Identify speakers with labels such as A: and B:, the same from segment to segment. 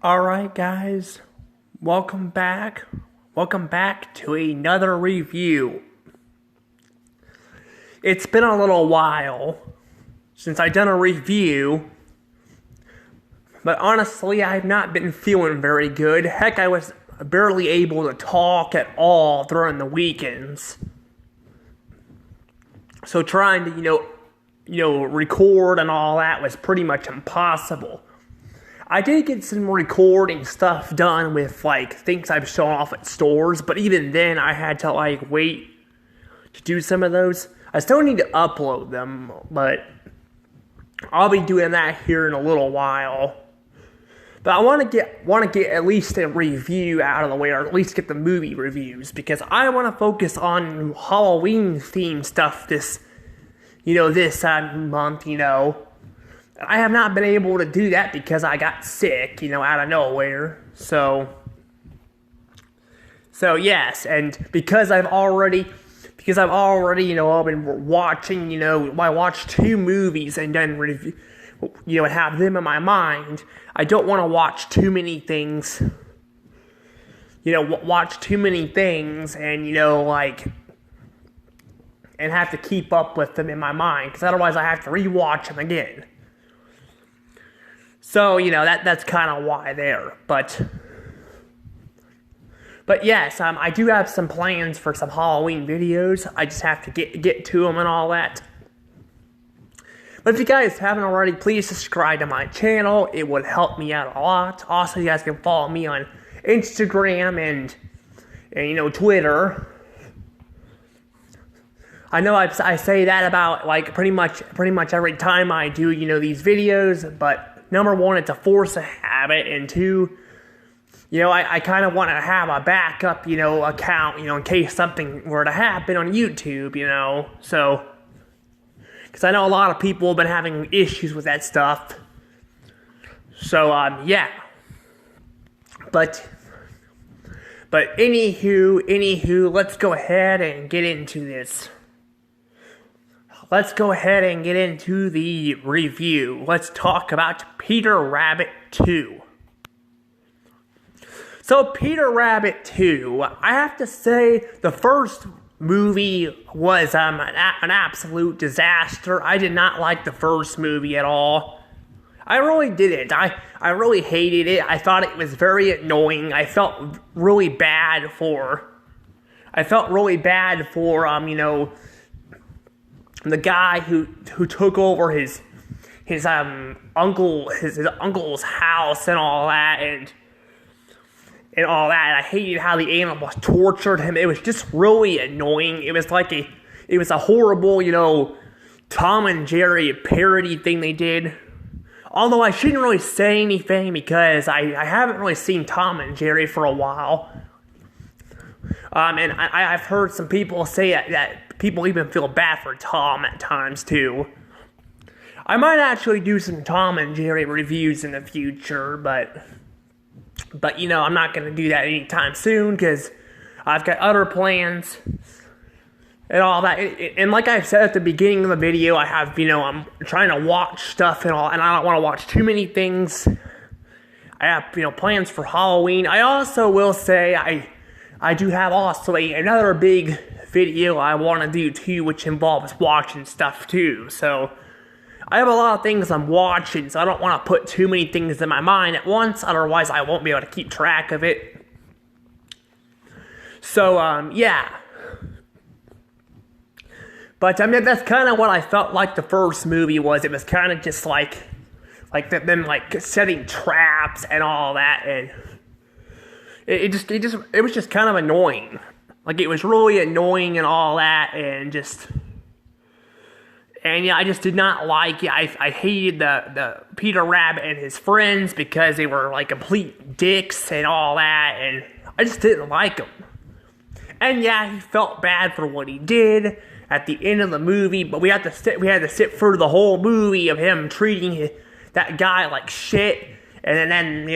A: Alright, guys, welcome back. Welcome back to another review. It's been a little while since I've done a review, but honestly, I've not been feeling very good. Heck, I was barely able to talk at all during the weekends. So trying to, record and all that was pretty much impossible. I did get some recording stuff done with, things I've shown off at stores, but even then, I had to, wait to do some of those. I still need to upload them, but I'll be doing that here in a little while. But I want to get at least a review out of the way, or at least get the movie reviews, because I want to focus on Halloween-themed stuff this month, I have not been able to do that because I got sick, out of nowhere. So yes, and because I've already, been watching, I watched 2 movies and then review, have them in my mind. I don't want to watch too many things, watch too many things and, and have to keep up with them in my mind, because otherwise I have to rewatch them again. So, that's kind of why there. But yes, I do have some plans for some Halloween videos. I just have to get to them and all that. But if you guys haven't already, please subscribe to my channel. It would help me out a lot. Also, you guys can follow me on Instagram and Twitter. I know I say that about pretty much every time I do these videos, but number one, it's a force of habit, and 2, I kind of want to have a backup account in case something were to happen on YouTube, so because I know a lot of people have been having issues with that stuff. So yeah, but anywho, let's go ahead and get into this. Let's go ahead and get into the review. Let's talk about Peter Rabbit 2. So, Peter Rabbit 2, I have to say, the first movie was an absolute disaster. I did not like the first movie at all. I really didn't. I really hated it. I thought it was very annoying. I felt really bad for, the guy who took over his uncle's house and all that, and I hated how the animals tortured him. It was just really annoying. It was a horrible, Tom and Jerry parody thing they did. Although I shouldn't really say anything because I haven't really seen Tom and Jerry for a while. And I've heard some people say that people even feel bad for Tom at times, too. I might actually do some Tom and Jerry reviews in the future, but I'm not going to do that anytime soon, because I've got other plans and all that. And like I said at the beginning of the video, I have, I'm trying to watch stuff and all, and I don't want to watch too many things. I have, plans for Halloween. I also will say I do have also another big video I want to do too, which involves watching stuff too. So I have a lot of things I'm watching, so I don't want to put too many things in my mind at once, otherwise I won't be able to keep track of it. So yeah. But that's kind of what I felt like the first movie was. It was kind of just like them setting traps and all that, and it was just kind of annoying. It was really annoying and all that, and I just did not like it. I hated the Peter Rabbit and his friends because they were complete dicks and all that, and I just didn't like him. And yeah, he felt bad for what he did at the end of the movie, but we had to sit through the whole movie of him treating that guy like shit, and then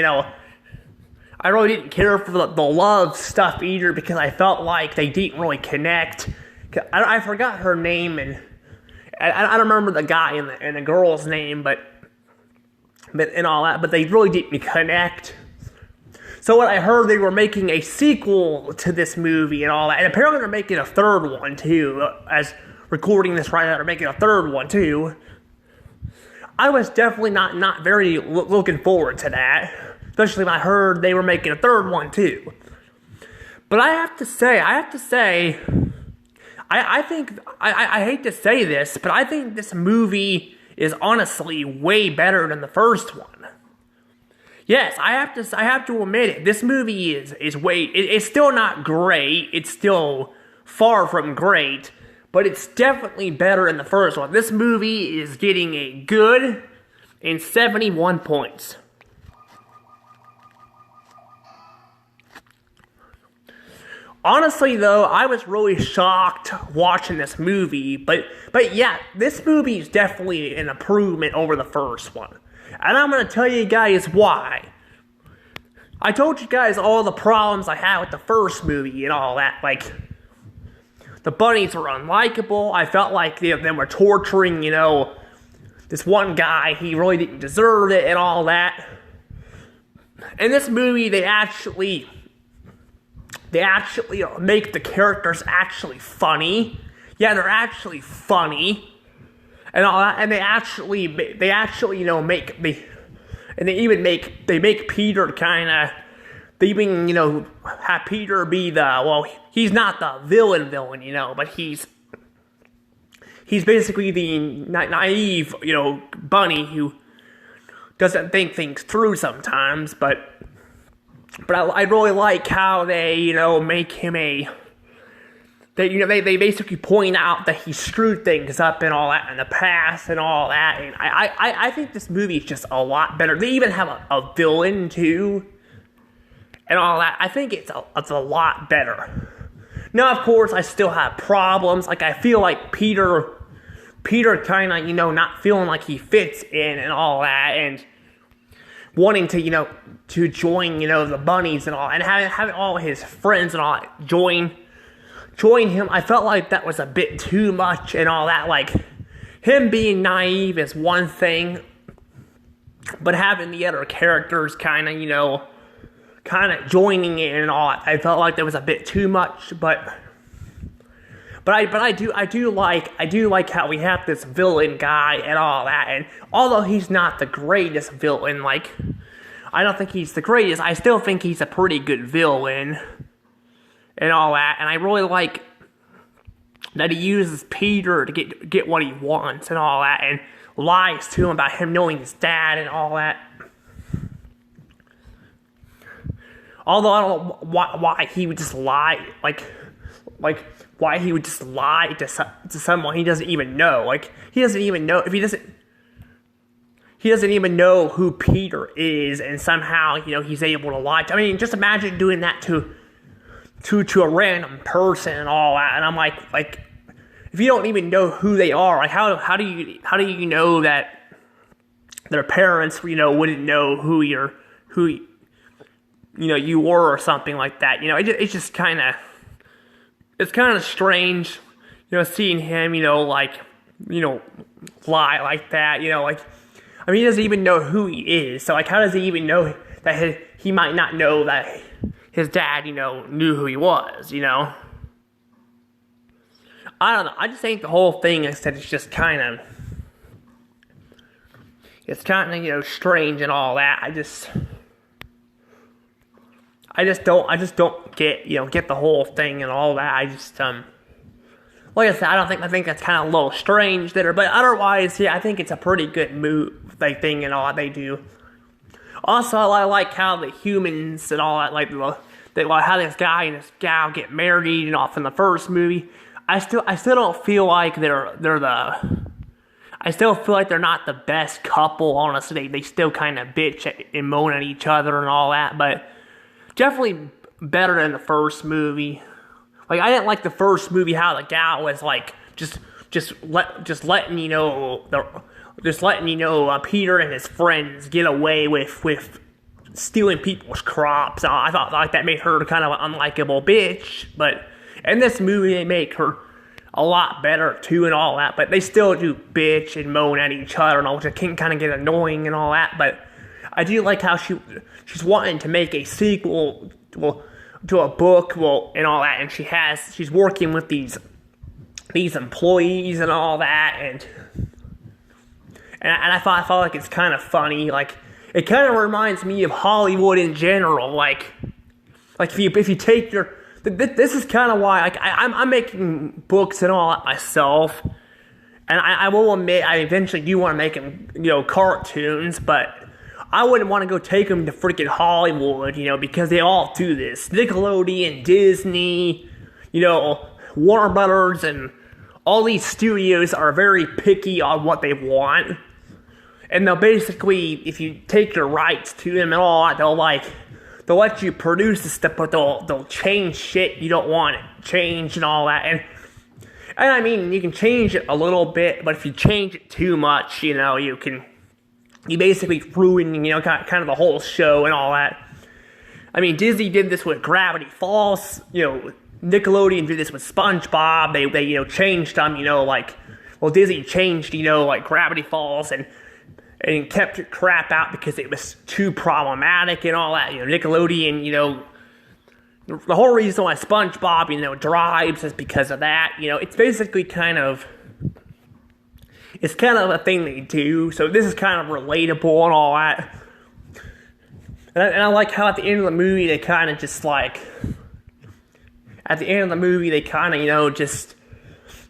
A: I really didn't care for the love stuff either, because I felt like they didn't really connect. I forgot her name, and I don't remember the guy and the girl's name, but and all that. But they really didn't connect. So what I heard, they were making a sequel to this movie and all that, and apparently they're making a third one too. As recording this right now, they're making a third one too. I was definitely not very looking forward to that, especially when I heard they were making a third one too. But I have to say, I think, I hate to say this, but I think this movie is honestly way better than the first one. Yes, I have to admit it. This movie is it's still not great. It's still far from great, but it's definitely better than the first one. This movie is getting a good and 71 points. Honestly, though, I was really shocked watching this movie, but yeah, this movie is definitely an improvement over the first one. And I'm going to tell you guys why. I told you guys all the problems I had with the first movie and all that. Like, the bunnies were unlikable. I felt like they were torturing, this one guy. He really didn't deserve it and all that. In this movie, they actually make the characters actually funny. Yeah, they're actually funny. And all that, and they actually make Peter they even have Peter be he's not the villain, but he's basically the naive, bunny who doesn't think things through sometimes, but I really like how they, make him they basically point out that he screwed things up and all that in the past and all that, and I think this movie is just a lot better. They even have a villain too, and all that. I think it's a lot better. Now, of course, I still have problems. Like, I feel like Peter kind of, not feeling like he fits in and all that, and wanting to, to join, the bunnies and all, and having all his friends and all that join him. I felt like that was a bit too much and all that. Like, him being naive is one thing, but having the other characters kind of joining in and all that, I felt like there was a bit too much. But I do like how we have this villain guy and all that. And although he's not the greatest villain, like, I don't think he's the greatest, I still think he's a pretty good villain and all that. And I really like that he uses Peter to get what he wants and all that, and lies to him about him knowing his dad and all that. Although I don't know why he would just lie, like why he would just lie to someone he doesn't even know. Like, he doesn't even know if he doesn't even know who Peter is, and somehow he's able to lie to. I mean, just imagine doing that to a random person and all that. And I'm like, if you don't even know who they are, like, how do you know that their parents wouldn't know who you were or something like that? It's just it's kind of strange, seeing him, lie like that, like, I mean, he doesn't even know who he is, so, like, how does he even know that he might not know that his dad, knew who he was, I don't know, I just think the whole thing is that it's just kind of strange and all that. I just don't get the whole thing and all that. I just, like I said, I think that's kind of a little strange there, but otherwise, yeah, I think it's a pretty good move, thing and all that they do. Also, I like how the humans and all that, like how this guy and this gal get married and off in the first movie. I still don't feel like I still feel like they're not the best couple, honestly. They still kind of bitch and moan at each other and all that, but definitely better than the first movie. Like, I didn't like the first movie how the gal was like just letting Peter and his friends get away with stealing people's crops. I thought like that made her kind of an unlikable bitch, but in this movie they make her a lot better too and all that, but they still do bitch and moan at each other and all, which can kind of get annoying and all that. But I do like how she's wanting to make a sequel, well, to a book, well, and all that, and she's working with these employees and all that, and I felt like it's kind of funny. Like, it kind of reminds me of Hollywood in general. Like if you take your, this is kind of why, like, I'm making books and all that myself, and I will admit I eventually do want to make them, cartoons, but I wouldn't want to go take them to freaking Hollywood, because they all do this. Nickelodeon, Disney, Warner Brothers, and all these studios are very picky on what they want. And they'll basically, if you take your rights to them and all that, they'll let you produce this stuff, but they'll change shit you don't want it changed and all that. And I mean, you can change it a little bit, but if you change it too much, you basically ruin, kind of the whole show and all that. I mean, Disney did this with Gravity Falls, Nickelodeon did this with SpongeBob. They changed them, Disney changed, Gravity Falls and kept your crap out because it was too problematic and all that. Nickelodeon, the whole reason why SpongeBob, drives is because of that. It's basically it's kind of a thing they do. So this is kind of relatable and all that. And I like how at the end of the movie, they kind of just at the end of the movie, they kind of, just,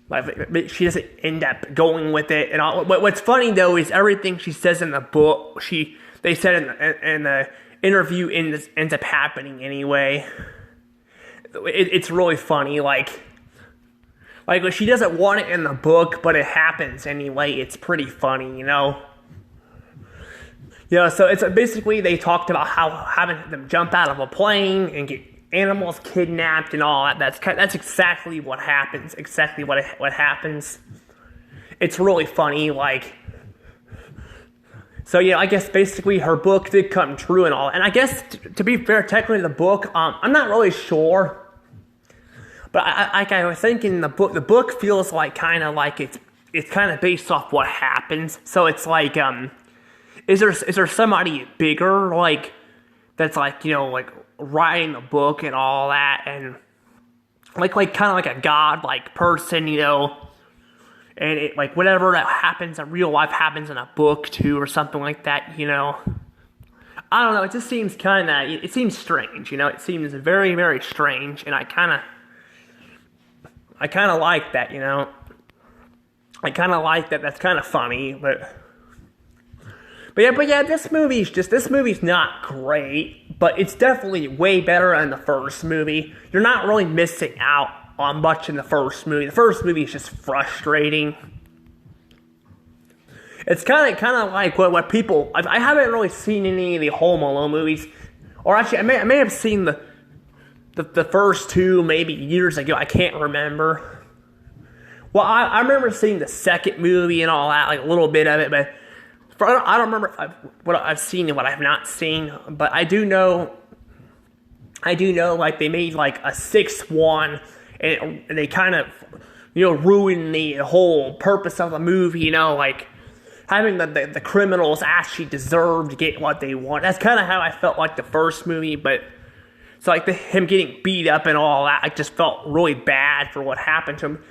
A: like, she doesn't end up going with it. And all. But what's funny, though, is everything she says in the book, they said in the interview ends up happening anyway. It's really funny, like, she doesn't want it in the book, but it happens anyway. It's pretty funny, so it's basically they talked about how having them jump out of a plane and get animals kidnapped and all that. That's exactly what happens. Exactly what happens. It's really funny, like. So I guess basically her book did come true and all. And I guess to be fair, technically the book, I'm not really sure. But I was thinking the book feels like kind of like it's kind of based off what happens. So it's like, is there somebody bigger, like, that's like, like writing the book and all that, and like kind of like a god-like person, and it, like, whatever that happens in real life happens in a book too, or something like that, I don't know, it just seems it seems strange, it seems very, very strange, and I kind of like that, I kind of like that. That's kind of funny, but yeah, this movie's not great, but it's definitely way better than the first movie. You're not really missing out on much in the first movie. The first movie is just frustrating. It's kind of like what people. I haven't really seen any of the Home Alone movies, or actually, I may have seen the first two maybe years ago. I can't remember. Well, I remember seeing the second movie and all that, like a little bit of it, but I don't remember what I've seen and what I've not seen. But I do know, like, they made like a sixth one, and they kind of, ruined the whole purpose of the movie. Like, having the criminals actually deserve to get what they want. That's kind of how I felt like the first movie, but. So, like, him getting beat up and all that, I just felt really bad for what happened to him.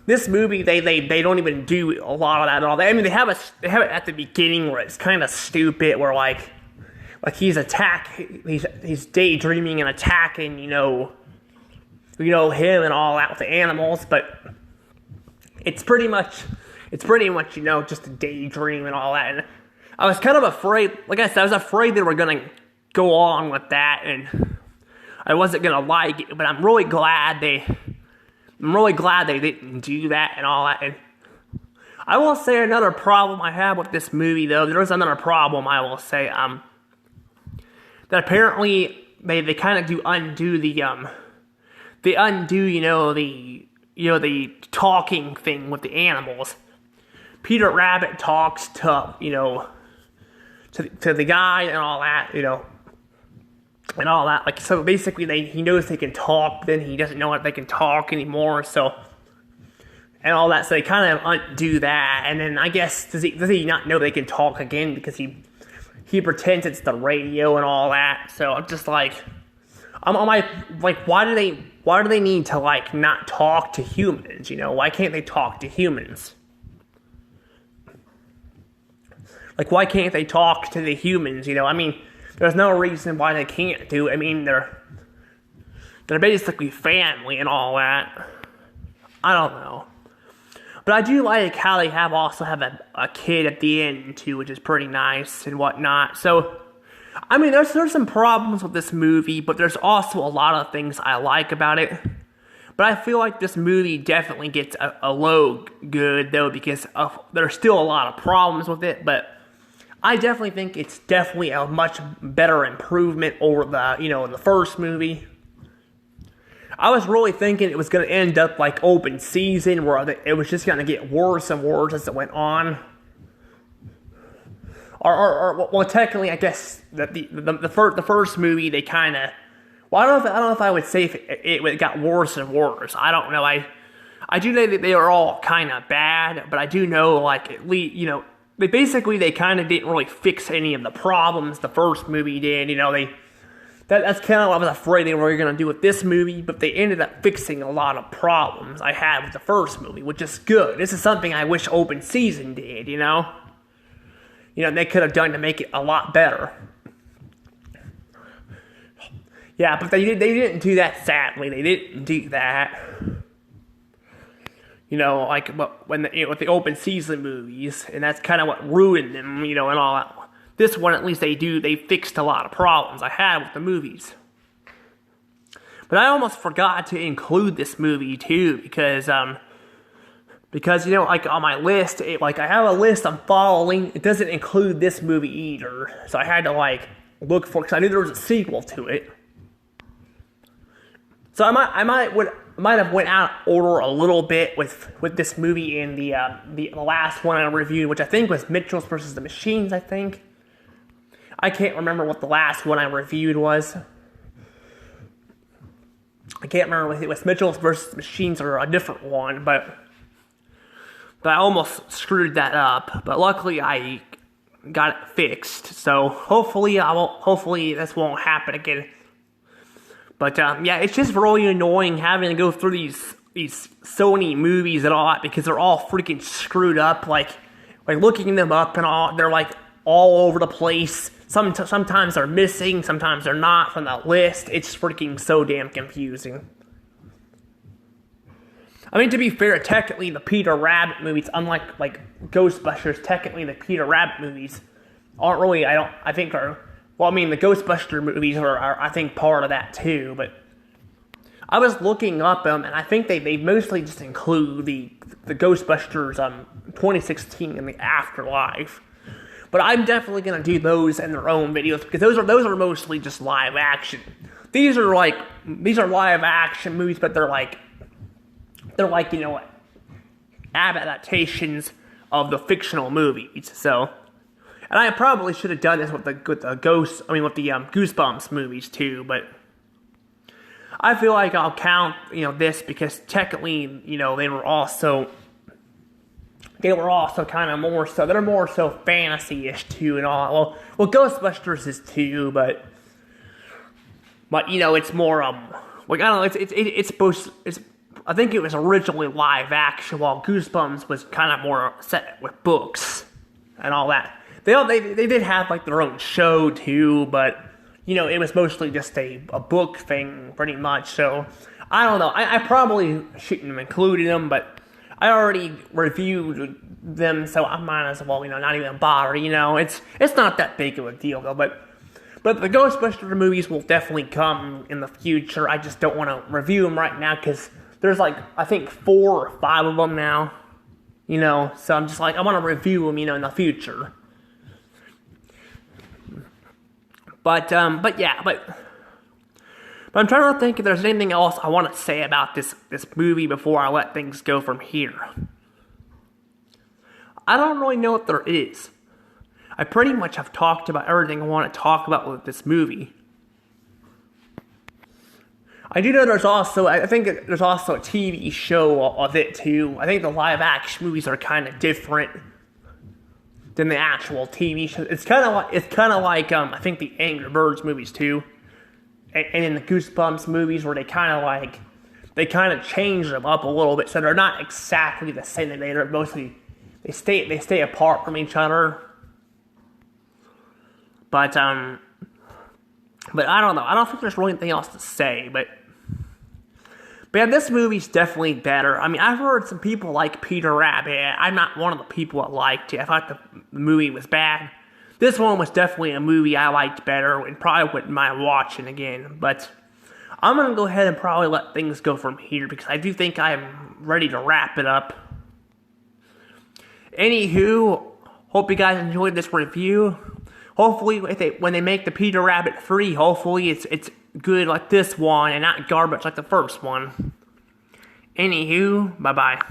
A: This movie, they don't even do a lot of that at all. I mean, they have it at the beginning where it's kind of stupid, where like he's daydreaming and attacking, him and all that with the animals, but it's pretty much, just a daydream and all that. And I was kind of afraid, like I said, I was afraid they were gonna go on with that, and I wasn't gonna like it, but I'm really glad they didn't do that and all that. And I will say another problem I have with this movie, though. There is another problem I will say. That apparently they kind of undo the talking thing with the animals. Peter Rabbit talks to the guy and all that, and all that. Like, so basically he knows they can talk, then he doesn't know if they can talk anymore, so, and all that, so they kind of undo that, and then I guess, does he not know they can talk again, because he he pretends it's the radio and all that. So I'm just like, I'm like, why do they need to like not talk to humans? You know, why can't they talk to humans? Like, why can't they talk to the humans? You know, I mean, there's no reason why they can't do it. I mean, they're basically family and all that. I don't know. But I do like how they also have a kid at the end, too, which is pretty nice and whatnot. So, I mean, there's some problems with this movie, but there's also a lot of things I like about it. But I feel like this movie definitely gets a low good, though, because there's still a lot of problems with it. But I definitely think it's definitely a much better improvement over the first movie. I was really thinking it was going to end up like Open Season, where it was just going to get worse and worse as it went on. Well, technically, I guess that the first movie, they kind of, well, I don't know if I would say it got worse and worse. I don't know. I do know that they are all kind of bad, but I do know, like, at least, you know, they kind of didn't really fix any of the problems the first movie did. You know, that's kind of what I was afraid they were going to do with this movie, but they ended up fixing a lot of problems I had with the first movie, which is good. This is something I wish Open Season did, you know? You know, they could have done to make it a lot better. Yeah, but they didn't do that, sadly. They didn't do that. You know, like with the Open Season movies, and that's kind of what ruined them, you know, and all that. This one, at least they fixed a lot of problems I had with the movies. But I almost forgot to include this movie, too, because you know, like, on my list, I have a list I'm following, it doesn't include this movie either, so I had to, like, look for, because I knew there was a sequel to it. So I might have went out of order a little bit with this movie and the last one I reviewed, which I think was Mitchells vs. the Machines, I think. I can't remember what the last one I reviewed was. I can't remember if it was Mitchells vs. Machines or a different one, but I almost screwed that up. But luckily, I got it fixed. So hopefully this won't happen again. But yeah, it's just really annoying having to go through these Sony movies and all that, because they're all freaking screwed up. Like looking them up and all, they're like all over the place. Sometimes they're missing, sometimes they're not from that list. It's freaking so damn confusing. I mean, to be fair, technically the Peter Rabbit movies, unlike like Ghostbusters, technically the Peter Rabbit movies aren't really, the Ghostbuster movies are I think part of that too, but I was looking up them, and I think they mostly just include the Ghostbusters 2016 and the Afterlife. But I'm definitely gonna do those in their own videos, because those are mostly just live action. These are live action movies, but they're like you know, adaptations of the fictional movies. So, and I probably should have done this with the Goosebumps movies too, but I feel like I'll count, you know, this, because technically, you know, they were also kind of more so, they're more so fantasy-ish too and all. Well, Ghostbusters is too, but you know, it's more I don't know, it's supposed, I think it was originally live action, while Goosebumps was kind of more set with books and all that. They did have like their own show too, but you know, it was mostly just a book thing pretty much. So I don't know, I probably shouldn't have included them, but I already reviewed them, so I might as well, you know, not even bother. You know, it's not that big of a deal though. But the Ghostbuster movies will definitely come in the future. I just don't want to review them right now, because there's like, I think 4 or 5 of them now. You know, so I'm just like, I want to review them, you know, in the future. But I'm trying to think if there's anything else I want to say about this movie before I let things go from here. I don't really know if there is. I pretty much have talked about everything I want to talk about with this movie. I do know I think there's also a TV show of it too. I think the live action movies are kind of different. than the actual TV show. It's kind of like I think the Angry Birds movies too, and in the Goosebumps movies where they kind of change them up a little bit, so they're not exactly the same. They're mostly they stay apart from each other. But I don't know. I don't think there's really anything else to say. But yeah, this movie's definitely better. I mean, I've heard some people like Peter Rabbit. I'm not one of the people that liked it. I thought the movie was bad. This one was definitely a movie I liked better and probably wouldn't mind watching again. But I'm going to go ahead and probably let things go from here because I do think I'm ready to wrap it up. Anywho, hope you guys enjoyed this review. Hopefully, when they make the Peter Rabbit 3, hopefully it's good like this one and not garbage like the first one. Anywho, bye-bye.